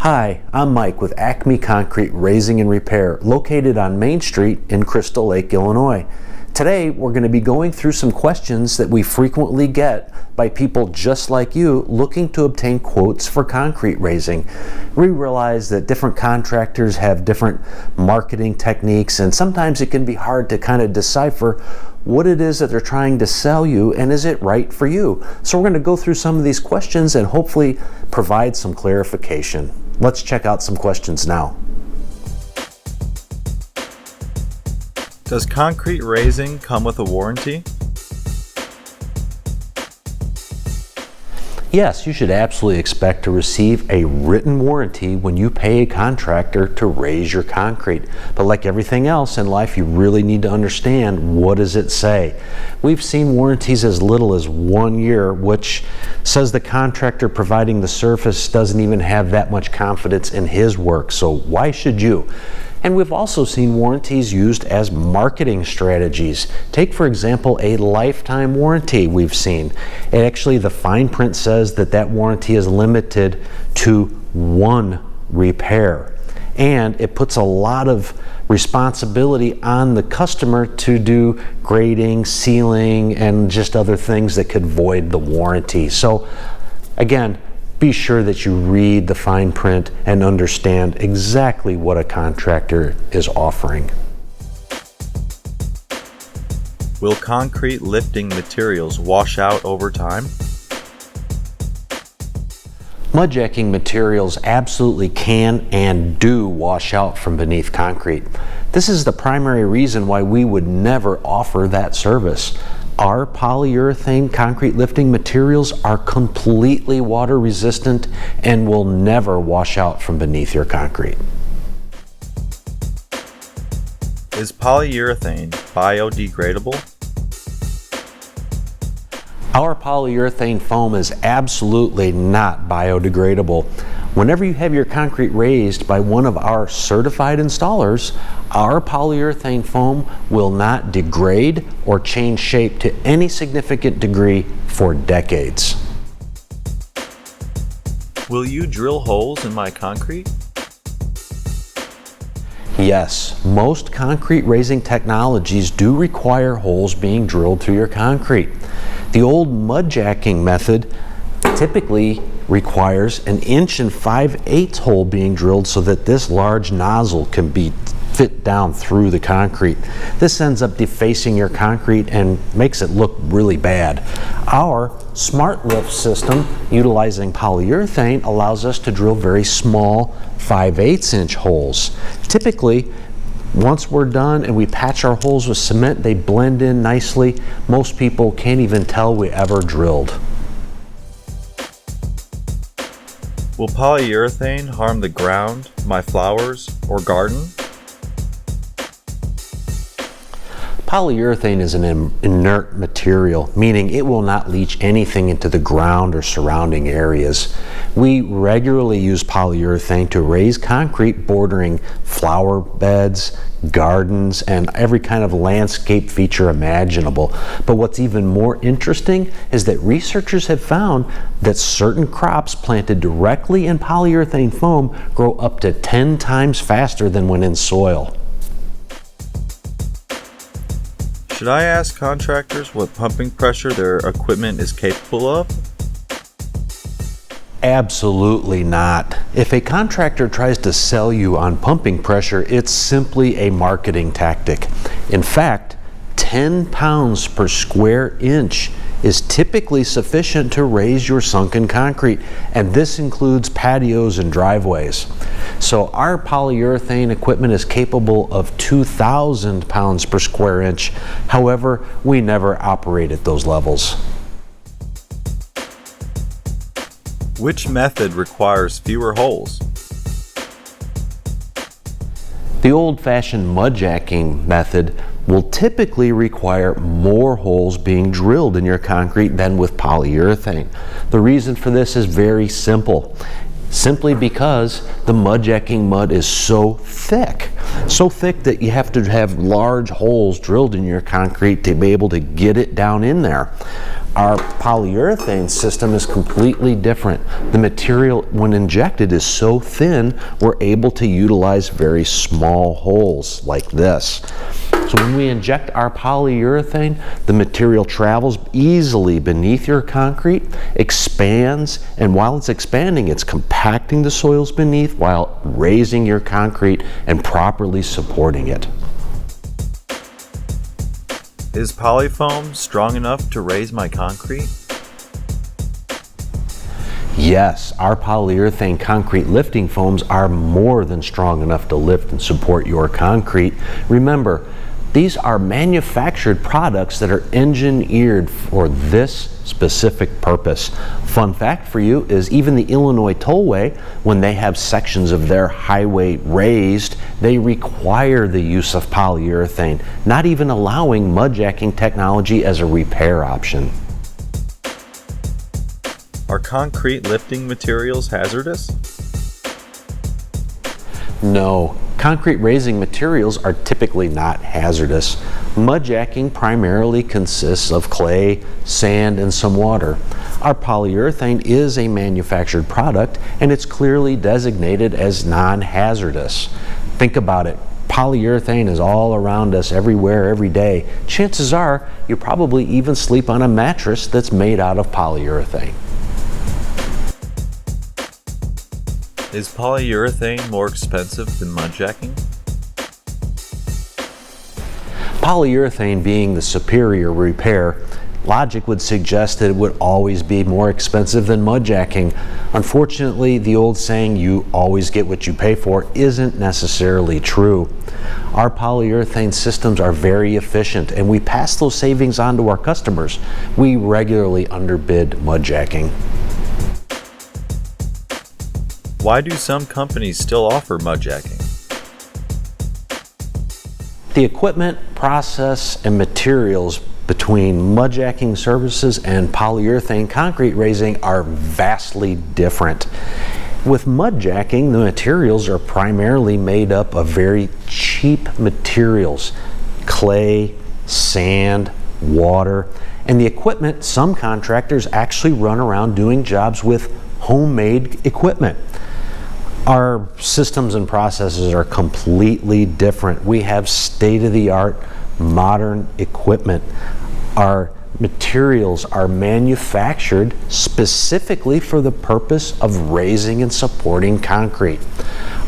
Hi, I'm Mike with Acme Concrete Raising and Repair, located on Main Street in Crystal Lake, Illinois. Today, we're going to be going through some questions that we frequently get by people just like you looking to obtain quotes for concrete raising. We realize that different contractors have different marketing techniques, and sometimes it can be hard to kind of decipher what it is that they're trying to sell you and is it right for you. So we're going to go through some of these questions and hopefully provide some clarification. Let's check out some questions now. Does concrete raising come with a warranty? Yes, you should absolutely expect to receive a written warranty when you pay a contractor to raise your concrete. But like everything else in life, you really need to understand, what does it say? We've seen warranties as little as 1 year, which says the contractor providing the service doesn't even have that much confidence in his work. So why should you? And we've also seen warranties used as marketing strategies. Take, for example, a lifetime warranty we've seen. And actually, the fine print says that that warranty is limited to 1 repair. And it puts a lot of responsibility on the customer to do grading, sealing, and just other things that could void the warranty. So again, be sure that you read the fine print and understand exactly what a contractor is offering. Will concrete lifting materials wash out over time? MUDJACKING materials absolutely can and do wash out from beneath concrete. This is the primary reason why we would never offer that service. Our polyurethane concrete lifting materials are completely water resistant and will never wash out from beneath your concrete. Is polyurethane biodegradable? Our polyurethane foam is absolutely not biodegradable. Whenever you have your concrete raised by one of our certified installers, our polyurethane foam will not degrade or change shape to any significant degree for decades. Will you drill holes in my concrete? Yes, most concrete raising technologies do require holes being drilled through your concrete. The old MUDJACKING method typically requires an 1 5/8" hole being drilled so that this large nozzle can be fit down through the concrete. This ends up defacing your concrete and makes it look really bad. Our Smart Lift system, utilizing polyurethane, allows us to drill very small 5/8" holes. Typically, once we're done and we patch our holes with cement, they blend in nicely. Most people can't even tell we ever drilled. Will polyurethane harm the ground, my flowers, or garden? Polyurethane is an inert material, meaning it will not leach anything into the ground or surrounding areas. We regularly use polyurethane to raise concrete bordering flower beds, gardens, and every kind of landscape feature imaginable. But what's even more interesting is that researchers have found that certain crops planted directly in polyurethane foam grow up to 10 times faster than when in soil. Should I ask contractors what pumping pressure their equipment is capable of? Absolutely not. If a contractor tries to sell you on pumping pressure, it's simply a marketing tactic. In fact, 10 pounds per square inch is typically sufficient to raise your sunken concrete, and this includes patios and driveways. So our polyurethane equipment is capable of 2,000 pounds per square inch. However, we never operate at those levels. Which method requires fewer holes? The old-fashioned MUDJACKING method will typically require more holes being drilled in your concrete than with polyurethane. The reason for this is very simple. simply because the MUDJACKING mud is so thick that you have to have large holes drilled in your concrete to be able to get it down in there. Our polyurethane system is completely different. The material, when injected, is so thin, we're able to utilize very small holes like this. So when we inject our polyurethane, the material travels easily beneath your concrete, expands, and while it's expanding, it's compacting the soils beneath while raising your concrete and properly supporting it. Is polyfoam strong enough to raise my concrete? Yes, our polyurethane concrete lifting foams are more than strong enough to lift and support your concrete. Remember, these are manufactured products that are engineered for this specific purpose. Fun fact for you is even the Illinois Tollway, when they have sections of their highway raised, they require the use of polyurethane, not even allowing MUDJACKING technology as a repair option. Are concrete lifting materials hazardous? No, concrete raising materials are typically not hazardous. MUDJACKING primarily consists of clay, sand, and some water. Our polyurethane is a manufactured product and it's clearly designated as non-hazardous. Think about it. Polyurethane is all around us everywhere, every day. Chances are you probably even sleep on a mattress that's made out of polyurethane. Is polyurethane more expensive than MUDJACKING? Polyurethane being the superior repair, logic would suggest that it would always be more expensive than MUDJACKING. Unfortunately, the old saying, you always get what you pay for, isn't necessarily true. Our polyurethane systems are very efficient and we pass those savings on to our customers. We regularly underbid MUDJACKING. Why do some companies still offer MUDJACKING? The equipment, process, and materials between MUDJACKING services and polyurethane concrete raising are vastly different. With MUDJACKING, the materials are primarily made up of very cheap materials: clay, sand, water, and the equipment, some contractors actually run around doing jobs with homemade equipment. Our systems and processes are completely different. We have state-of-the-art modern equipment. Our materials are manufactured specifically for the purpose of raising and supporting concrete.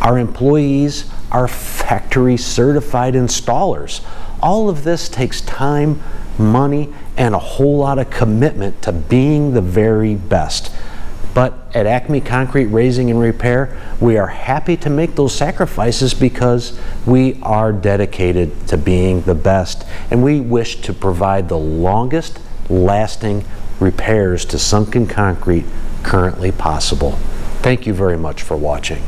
Our employees are factory certified installers. All of this takes time, money, and a whole lot of commitment to being the very best. But at Acme Concrete Raising and Repair, we are happy to make those sacrifices because we are dedicated to being the best, and we wish to provide the longest lasting repairs to sunken concrete currently possible. Thank you very much for watching.